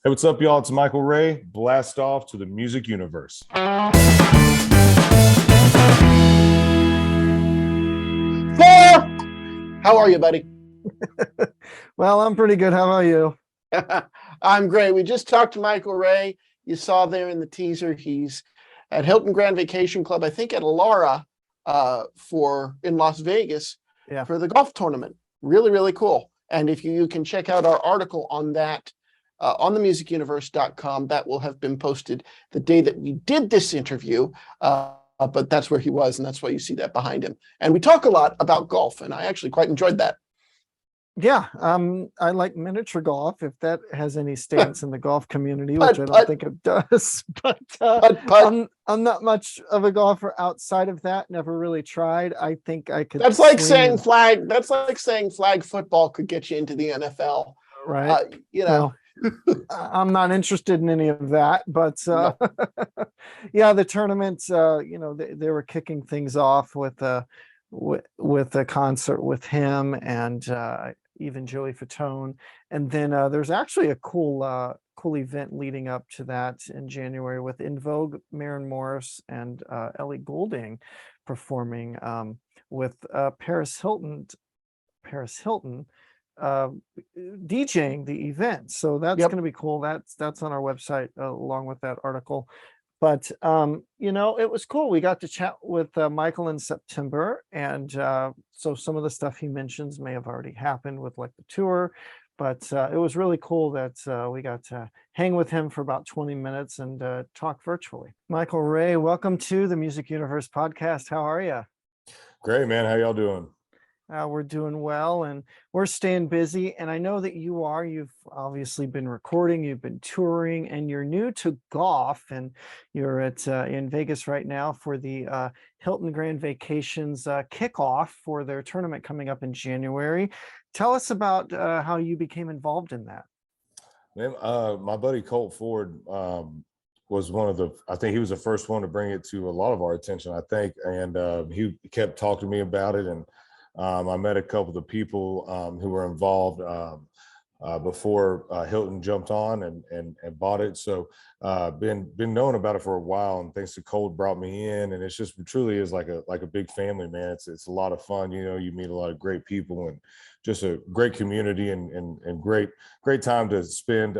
Hey, what's up, y'all? It's Michael Ray. Blast off to the music universe. How are you, buddy? Well, I'm pretty good. How about you? I'm great. We just talked to Michael Ray. You saw there in the teaser, he's at Hilton Grand Vacation Club, I think at Alara in Las Vegas for the golf tournament. Really, really cool. And if you can check out our article on that on themusicuniverse.com, that will have been posted the day that we did this interview. But that's where he was, and that's why you see that behind him. And we talk a lot about golf, and I actually quite enjoyed that. Yeah, I like miniature golf, if that has any stance in the golf community, which I don't think it does. But I'm not much of a golfer outside of that. Never really tried. I think I could. That's like saying flag. That's like saying flag football could get you into the NFL, right? I'm not interested in any of that, but No. yeah, the tournament. They were kicking things off with a concert with him and even Joey Fatone, and then there's actually a cool event leading up to that in January with In Vogue, Maren Morris, and Ellie Goulding performing with Paris Hilton DJing the event. So that's going to be cool. That's on our website along with that article. But it was cool. We got to chat with Michael in September, and so some of the stuff he mentions may have already happened with like the tour, but it was really cool that we got to hang with him for about 20 minutes and talk virtually. Michael Ray, welcome to the Music Universe podcast. How are you? Great, man. How y'all doing? We're doing well, and we're staying busy. And I know that you've obviously been recording, you've been touring, and you're new to golf, and you're at in Vegas right now for the Hilton Grand Vacations kickoff for their tournament coming up in January. Tell us about how you became involved in that. Man, my buddy Colt Ford was I think he was the first one to bring it to a lot of our attention, I think. And he kept talking to me about it. And I met a couple of the people who were involved before Hilton jumped on and bought it. So been knowing about it for a while, and thanks to Colt brought me in, and it's just truly is like a big family, man. It's a lot of fun. You meet a lot of great people and just a great community and great time to spend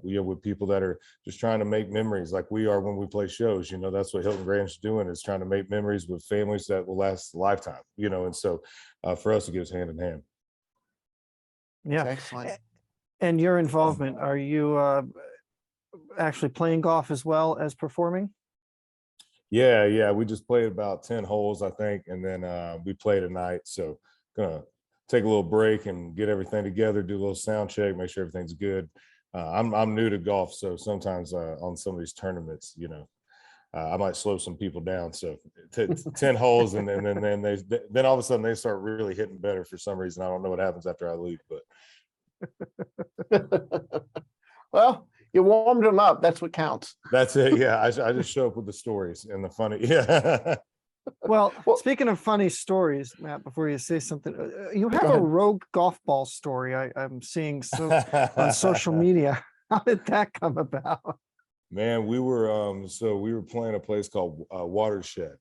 with people that are just trying to make memories like we are when we play shows. That's what Hilton Grand's doing, is trying to make memories with families that will last a lifetime. And so for us, it goes hand in hand. Yeah. Excellent. And your involvement, are you actually playing golf as well as performing? Yeah. We just played about 10 holes, I think. And then we play tonight. So gonna take a little break and get everything together, do a little sound check, make sure everything's good. I'm new to golf. So sometimes on some of these tournaments, I might slow some people down. So 10 holes and then all of a sudden they start really hitting better for some reason. I don't know what happens after I leave, but. Well, you warmed them up. That's what counts. That's it. Yeah, I just show up with the stories and the funny. Yeah. Well, speaking of funny stories, Matt, before you say something, you have a rogue golf ball story I'm seeing on social media. How did that come about? Man, we were playing a place called Watershed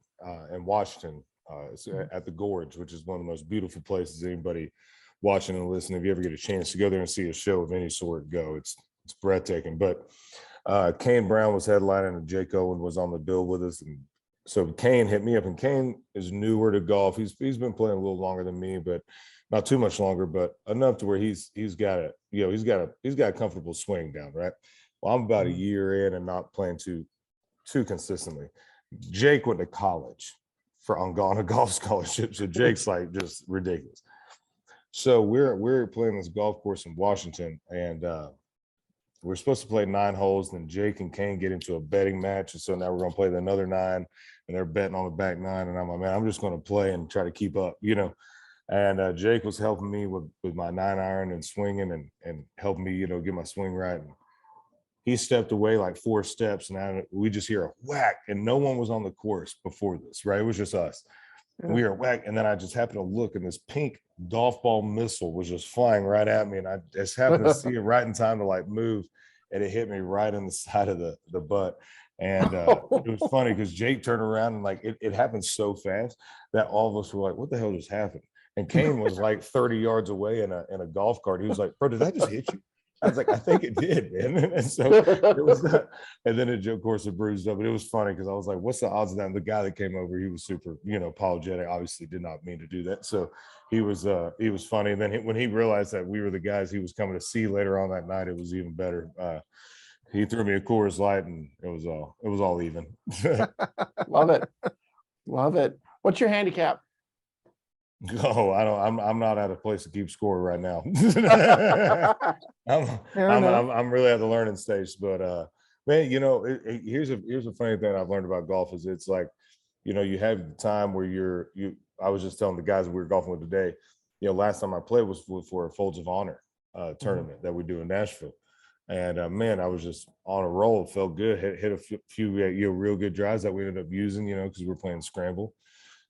in Washington. It's at the Gorge, which is one of the most beautiful places anybody watching and listening. If you ever get a chance to go there and see a show of any sort, go. It's breathtaking. But Kane Brown was headlining and Jake Owen was on the bill with us. And so Kane hit me up, and Kane is newer to golf. He's been playing a little longer than me, but not too much longer, but enough to where he's got a comfortable swing down, right? Well, I'm about a year in and not playing too consistently. Jake went to college on a golf scholarship. So Jake's like just ridiculous. So we're playing this golf course in Washington, and we're supposed to play 9 holes. Then Jake and Kane get into a betting match, and so now we're gonna play another 9, and they're betting on the back 9. And I'm like, man, I'm just gonna play and try to keep up, And Jake was helping me with my 9-iron and swinging and helping me, get my swing right. And he stepped away like 4 steps, and we just hear a whack, and no one was on the course before this, right? It was just us. And we were whack, and then I just happened to look, and this pink golf ball missile was just flying right at me, and I just happened to see it right in time to like move. and it hit me right in the side of the butt. And it was funny because Jake turned around and like it happened so fast that all of us were like, what the hell just happened? And Kane was like 30 yards away in a golf cart. He was like, bro, did that just hit you? I was like, I think it did, man. And so it was, and then it, of course, it bruised up. But it was funny because I was like, what's the odds of that? And the guy that came over, he was super, apologetic. Obviously, did not mean to do that. So he was funny. And then when he realized that we were the guys he was coming to see later on that night, it was even better. He threw me a Coors Light, and it was all even. Love it, love it. What's your handicap? Oh, I'm not at a place to keep score right now. I'm really at the learning stage, but man, here's a funny thing I've learned about golf is it's like, you have the time where I was just telling the guys we were golfing with today, last time I played was for a Folds of Honor tournament that we do in Nashville. And man, I was just on a roll. It felt good. Hit a few real good drives that we ended up using, because we're playing scramble.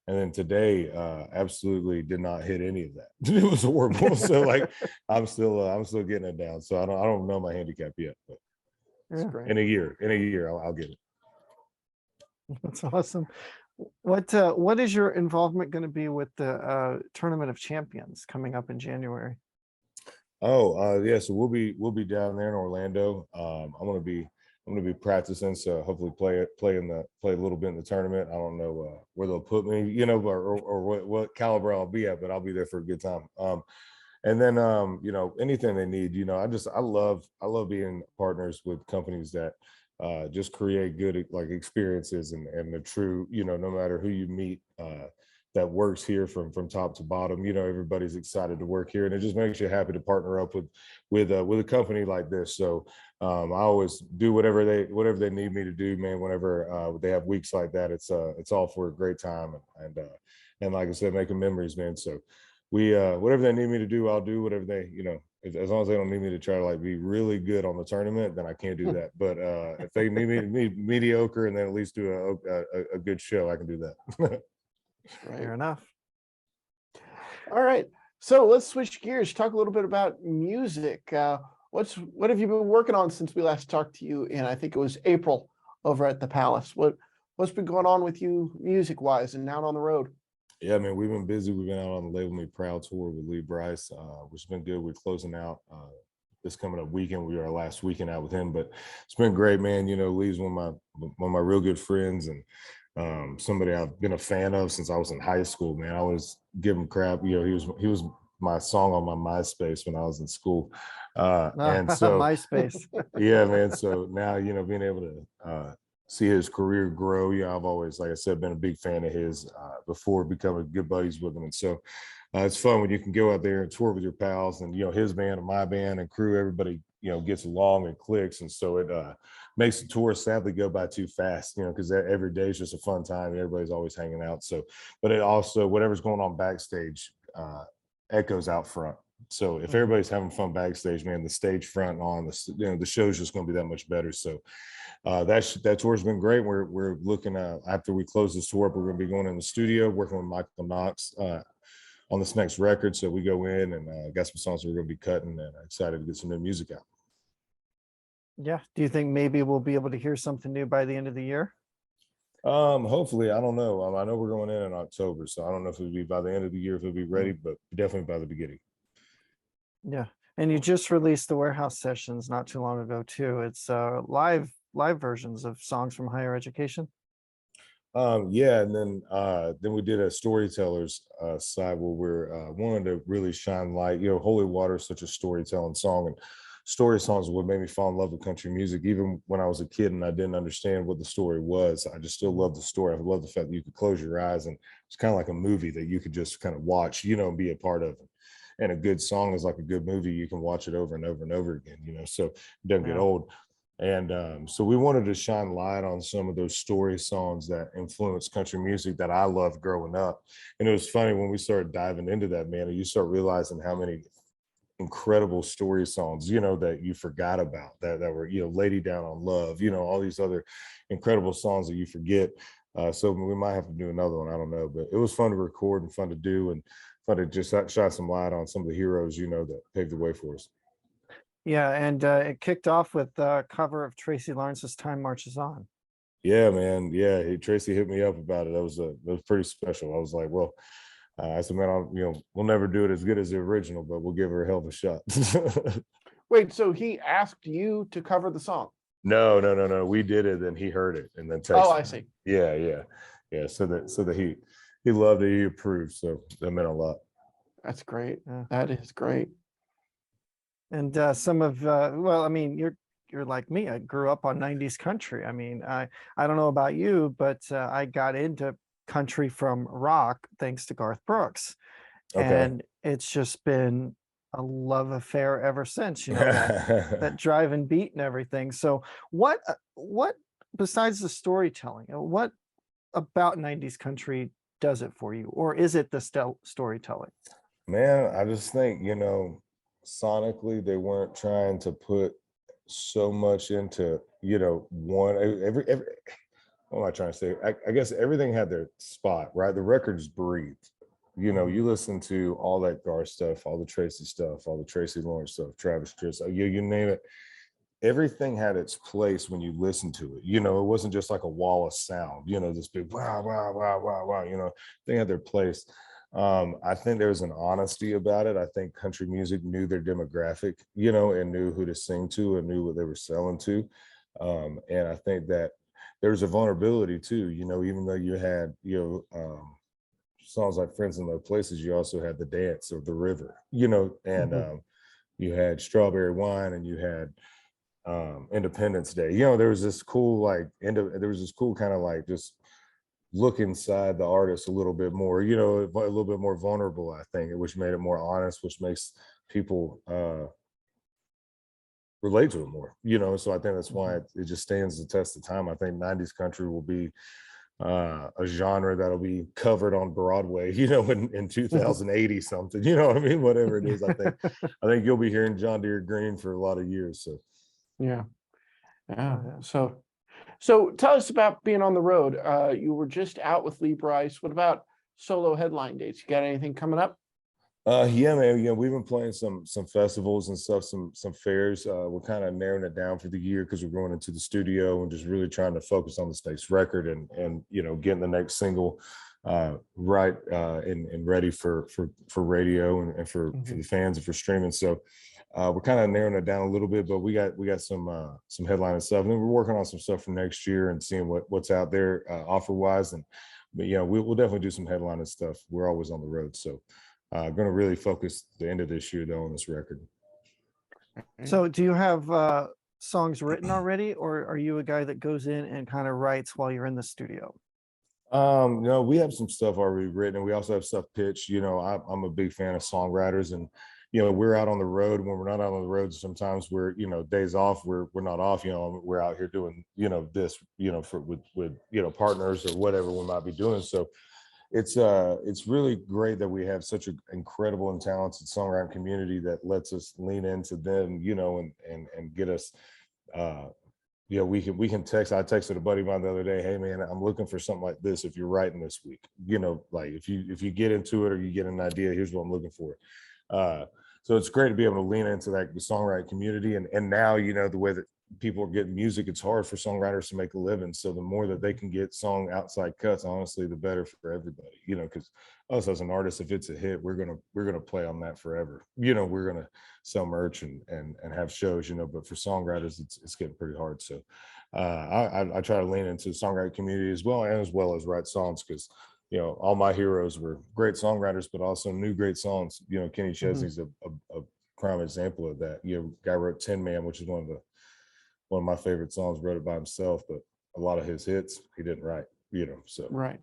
And then today, absolutely did not hit any of that. It was horrible. So like, I'm still getting it down. So I don't know my handicap yet, but in a year, I'll get it. That's awesome. What is your involvement going to be with the Tournament of Champions coming up in January? Oh, yeah. So we'll be down there in Orlando. I'm gonna be practicing, so hopefully play a little bit in the tournament. I don't know where they'll put me, or what caliber I'll be at, but I'll be there for a good time. And then anything they need, I love being partners with companies that just create good like experiences and the true, no matter who you meet that works here from top to bottom, everybody's excited to work here, and it just makes you happy to partner up with a company like this. So I always do whatever they need me to do, man. Whenever they have weeks like that, it's all for a great time and like I said, making memories, man. So we whatever they need me to do, I'll do whatever they, as long as they don't need me to try to like be really good on the tournament, then I can't do that. But if they need me to be mediocre and then at least do a good show, I can do that. Fair enough. All right, so let's switch gears, talk a little bit about music. What have you been working on since we last talked to you in, I think it was April, over at the Palace? What's been going on with you music wise and out on the road? Yeah, man, we've been busy. We've been out on the Label Me Proud tour with Lee Brice, which has been good. We're closing out this coming up weekend. We were our last weekend out with him, but it's been great, man. Lee's one of my real good friends, and somebody I've been a fan of since I was in high school, man. I always give him crap. He was my song on my MySpace when I was in school. And so MySpace. Yeah, man. So now, being able to see his career grow, I've always, like I said, been a big fan of his before becoming good buddies with him. And so it's fun when you can go out there and tour with your pals and, his band and my band and crew, everybody, gets along and clicks. And so it makes the tour sadly go by too fast, because every day is just a fun time and everybody's always hanging out. So, but it also, whatever's going on backstage echoes out front. So if everybody's having fun backstage, man, the stage front on the show's just going to be that much better. So that tour's been great. We're looking after we close this tour up, we're going to be going in the studio working with Michael Knox on this next record. So we go in and got some songs we're going to be cutting, and excited to get some new music out. Yeah. Do you think maybe we'll be able to hear something new by the end of the year? Hopefully. I don't know. I know we're going in October, so I don't know if it'll be by the end of the year, if it'll be ready, but definitely by the beginning. Yeah. And you just released the Warehouse Sessions not too long ago too. It's live versions of songs from higher education. Yeah, and then we did a storytellers side where we're wanting to really shine light. Holy Water is such a storytelling song, and story songs are what made me fall in love with country music. Even when I was a kid and I didn't understand what the story was, I just still love the story. I love the fact that you could close your eyes and it's kind of like a movie that you could just kind of watch, and be a part of. And a good song is like a good movie. You can watch it over and over and over again, so it doesn't get old. And so we wanted to shine light on some of those story songs that influenced country music that I loved growing up. And it was funny when we started diving into that, man, and you start realizing how many incredible story songs, that you forgot about that were, Lady Down on Love, all these other incredible songs that you forget. So we might have to do another one. I don't know, but it was fun to record and fun to do, and fun to just shine some light on some of the heroes, that paved the way for us. Yeah, and it kicked off with a cover of Tracy Lawrence's "Time Marches On." Yeah, man. Yeah, Tracy hit me up about it. That was pretty special. I was like, well, I said, man, we'll never do it as good as the original, but we'll give her a hell of a shot. Wait, so he asked you to cover the song? No, no, no, no. We did it, and he heard it, and then texted. Oh, I see. Yeah, yeah, yeah. So that he loved it, he approved. So that meant a lot. That's great. Yeah. That is great. And some of well, I mean, you're like me. I grew up on 90s country. I mean, I don't know about you, but I got into country from rock thanks to Garth Brooks. Okay. And it's just been a love affair ever since, you know, that driving beat and everything. So what besides the storytelling, what about 90s country does it for you? Or is it the storytelling? Man, I just think, sonically they weren't trying to put so much into, one every what am I trying to say? I guess everything had their spot, right? The records breathed. You listen to all that Garth stuff, all the Tracy stuff, all the Tracy Lawrence stuff, Travis Tritt, you name it. Everything had its place when you listen to it. It wasn't just like a wall of sound, this big wow, wow, wow, wow, wow, they had their place. I think there was an honesty about it. I think country music knew their demographic, and knew who to sing to and knew what they were selling to. And I think that there's a vulnerability too, even though you had, songs like Friends in Low Places, you also had the dance of the river, and you had Strawberry Wine and you had Independence Day. There was this cool kind of like just look inside the artist a little bit more, a little bit more vulnerable, I think, which made it more honest, which makes people relate to it more, so I think that's why it just stands the test of time. I think 90s country will be a genre that'll be covered on Broadway, in 2080 something, what I mean? Whatever it is, I think you'll be hearing John Deere Green for a lot of years. So yeah. So tell us about being on the road. You were just out with Lee Brice. What about solo headline dates? You got anything coming up? Yeah, man. We've been playing some festivals and stuff, some fairs. We're kind of narrowing it down for the year because we're going into the studio and just really trying to focus on the next record and getting the next single right and ready for radio and for the fans and for streaming. So we're kind of narrowing it down a little bit, but we got some headline and stuff, and then we're working on some stuff for next year and seeing what's out there offer wise. But we'll definitely do some headline and stuff. We're always on the road, so. Going to really focus the end of this year though on this record. So do you have songs written already, or are you a guy that goes in and kind of writes while you're in the studio? No, we have some stuff already written, and we also have stuff pitched. I'm a big fan of songwriters, and we're out on the road. When we're not out on the road, sometimes we're days off, we're not off. We're out here doing this for with partners or whatever we might be doing. So it's really great that we have such an incredible and talented songwriting community that lets us lean into them, and get us we can text. I texted a buddy of mine the other day, hey man, I'm looking for something like this if you're writing this week. Like if you get into it or you get an idea, here's what I'm looking for. So it's great to be able to lean into the songwriting community, and now the way that people are getting music, it's hard for songwriters to make a living. So the more that they can get song outside cuts, honestly, the better for everybody. Because us as an artist, if it's a hit, we're gonna play on that forever. We're gonna sell merch and have shows. But for songwriters, it's getting pretty hard. So I try to lean into the songwriting community as well as write songs, because all my heroes were great songwriters, but also new great songs. Kenny Chesney's a prime example of that. Guy wrote Tin Man, which is one of my favorite songs, wrote it by himself, but a lot of his hits he didn't write, so. Right.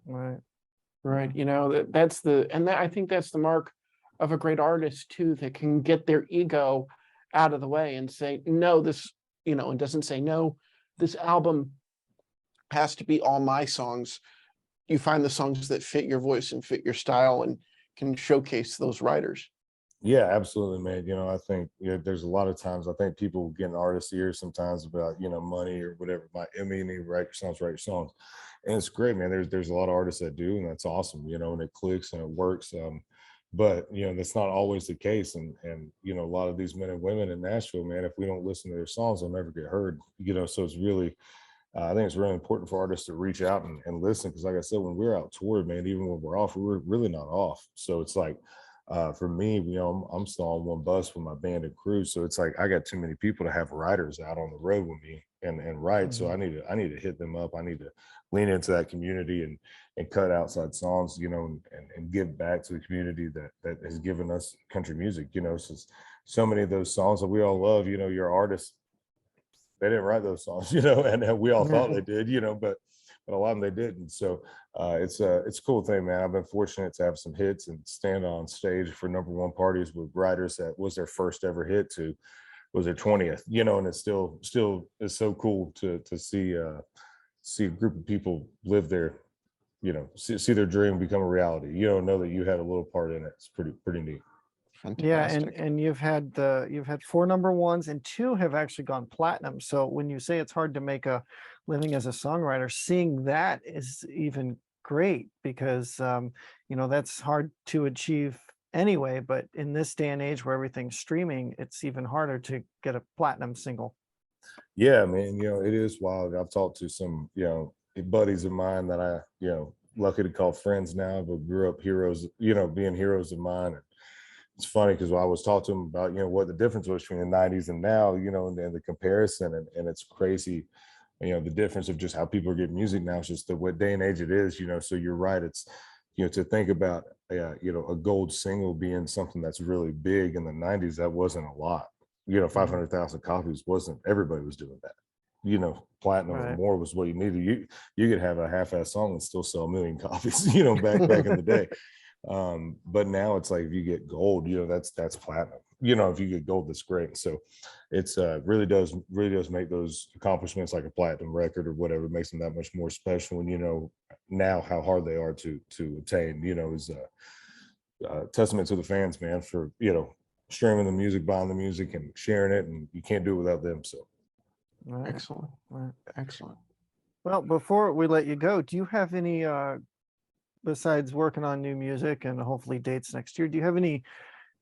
I think that's the mark of a great artist too, that can get their ego out of the way and say, no, this, and doesn't say, no, this album has to be all my songs. You find the songs that fit your voice and fit your style and can showcase those writers. Yeah, absolutely, man. I think there's a lot of times I think people get an artist's ear sometimes about money or whatever. You write your songs, and it's great, man. There's a lot of artists that do, and that's awesome. And it clicks and it works. but that's not always the case. And a lot of these men and women in Nashville, man, if we don't listen to their songs, they'll never get heard. So it's really, I think it's really important for artists to reach out and listen, because like I said, when we're out touring, man, even when we're off, we're really not off. So it's like, for me, I'm still on one bus with my band and crew, so it's like I got too many people to have writers out on the road with me and write. So I need to hit them up. I need to lean into that community and cut outside songs, and give back to the community that has given us country music. So many of those songs that we all love, your artists, they didn't write those songs, and we all thought they did, but a lot of them they didn't. So it's a cool thing, man. I've been fortunate to have some hits and stand on stage for #1 parties with writers that was their first ever hit to was their 20th, and it's still is so cool to see a group of people live their, see their dream become a reality. Know that you had a little part in it. It's pretty neat. Fantastic. Yeah, and you've had 4 #1s and 2 have actually gone platinum. So when you say it's hard to make a living as a songwriter, seeing that is even great, because that's hard to achieve anyway. But in this day and age where everything's streaming, it's even harder to get a platinum single. Yeah, man, it is wild. I've talked to some, buddies of mine that I, lucky to call friends now, but grew up heroes, being heroes of mine. And it's funny because I was talking to them about, what the difference was between the 90s and now, and the comparison, and it's crazy, the difference of just how people are getting music now. It's just what day and age it is, so you're right. It's, to think about, a gold single being something that's really big in the 90s, that wasn't a lot. 500,000 copies wasn't, everybody was doing that. Platinum or more was what you needed. You could have a half-ass song and still sell 1 million copies, back in the day. But now it's like, if you get gold, that's platinum. If you get gold, that's great. So it's really does make those accomplishments, like a platinum record or whatever, makes them that much more special. And now how hard they are to attain, is a testament to the fans, man, for streaming the music, buying the music, and sharing it, and you can't do it without them. So excellent. Excellent. Well, before we let you go, do you have any besides working on new music and hopefully dates next year, do you have any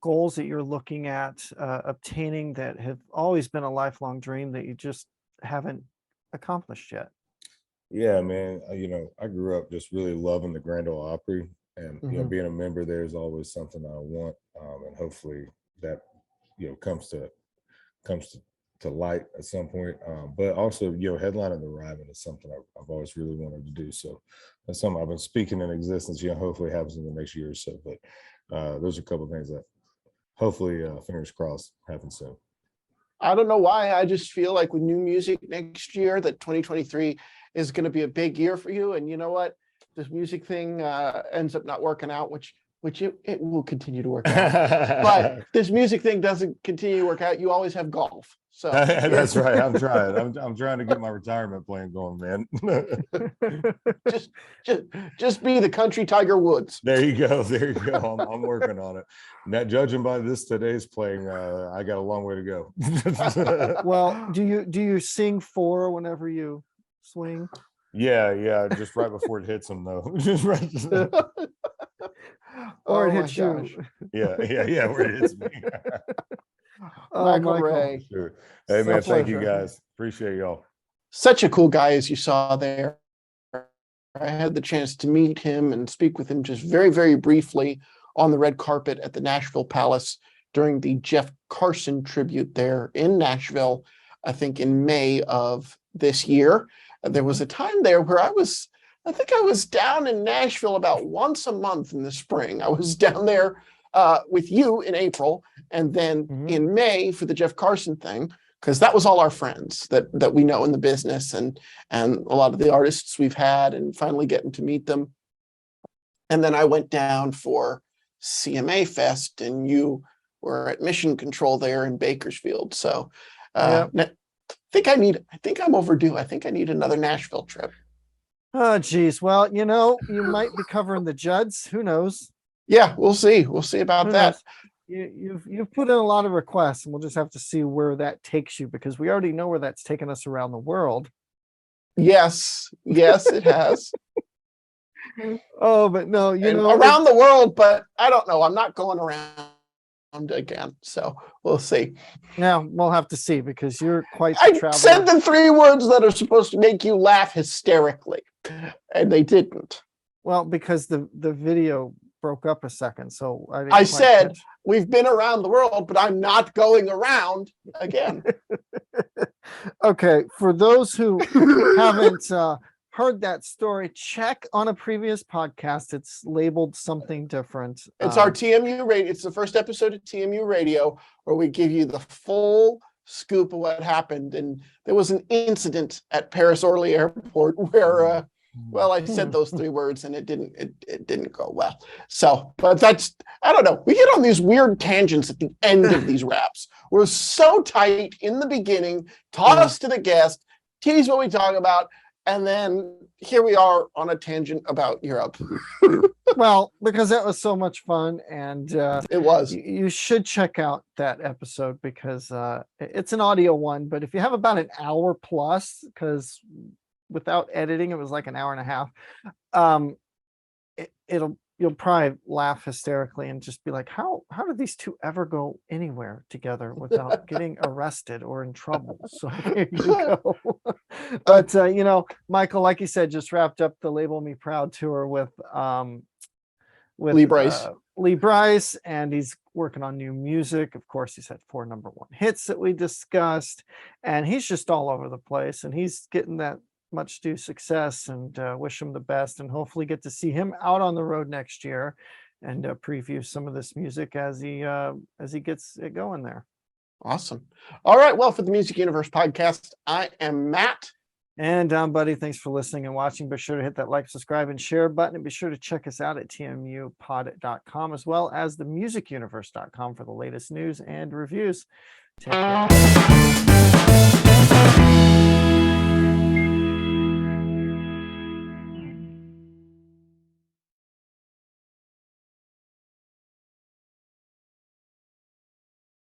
goals that you're looking at obtaining that have always been a lifelong dream that you just haven't accomplished yet? Yeah, man, I grew up just really loving the Grand Ole Opry, and being a member there is always something I want, and hopefully that comes to light at some point. But also, headlining the Ryman is something I've always really wanted to do. So that's something I've been speaking in existence. Hopefully it happens in the next year or so. But those are a couple of things that hopefully, fingers crossed, happen soon. I don't know why. I just feel like with new music next year, that 2023 is going to be a big year for you. And you know what? This music thing ends up not working out, which it will continue to work out. But this music thing doesn't continue to work out. You always have golf. So that's right. I'm trying. I'm trying to get my retirement plan going, man. just be the country Tiger Woods. There you go. I'm working on it. Now, judging by today's playing, I got a long way to go. Well, do you sing 4 whenever you swing? Yeah. Just right before it hits them, though. Just right. Or it hits you. Yeah, where it hits me. Michael Ray. Sure. Hey, man, thank you guys. Appreciate y'all. Such a cool guy, as you saw there. I had the chance to meet him and speak with him just very, very briefly on the red carpet at the Nashville Palace during the Jeff Carson tribute there in Nashville, I think in May of this year. There was a time there where I think I was down in Nashville about once a month in the spring. I was down there with you in April, and then in May for the Jeff Carson thing, because that was all our friends that we know in the business, and a lot of the artists we've had, and finally getting to meet them. And then I went down for CMA Fest, and you were at Mission Control there in Bakersfield. So I think I'm overdue. I think I need another Nashville trip. Oh, geez. Well, you might be covering the Judds. Who knows? Yeah, we'll see. We'll see about that. You've put in a lot of requests, and we'll just have to see where that takes you, because we already know where that's taken us around the world. Yes, it has. Oh, but no, and around the world, but I don't know. I'm not going around again. So we'll see. Yeah, we'll have to see because you're quite the I traveler. said the 3 words that are supposed to make you laugh hysterically, and they didn't. Well, because the video broke up a second, so I said we've been around the world, but I'm not going around again. Okay, for those who haven't heard that story, check on a previous podcast. It's labeled something different. It's our TMU radio. It's the first episode of TMU Radio where we give you the full scoop of what happened. And there was an incident at Paris Orly Airport where, well, I said those 3 words and it didn't go well. So, but that's, I don't know. We get on these weird tangents at the end of these wraps. We're so tight in the beginning, taught us to the guest, tease what we talk about. And then here we are on a tangent about Europe. Well, because that was so much fun, and it was. You should check out that episode because it's an audio one. But if you have about an hour plus, because without editing, it was like an hour and a half. You'll probably laugh hysterically and just be like, how did these 2 ever go anywhere together without getting arrested or in trouble? So there you go. But Michael, like you said, just wrapped up the Label Me Proud tour with Lee Brice. Lee Brice, and he's working on new music. Of course, he's had 4 #1 hits that we discussed, and he's just all over the place, and he's getting that much due success, and wish him the best, and hopefully get to see him out on the road next year and preview some of this music as he gets it going there. Awesome. All right. Well, for the Music Universe podcast, I am Matt. And I'm Buddy. Thanks for listening and watching. Be sure to hit that like, subscribe, and share button, and be sure to check us out at tmupod.com as well as themusicuniverse.com for the latest news and reviews. Take care.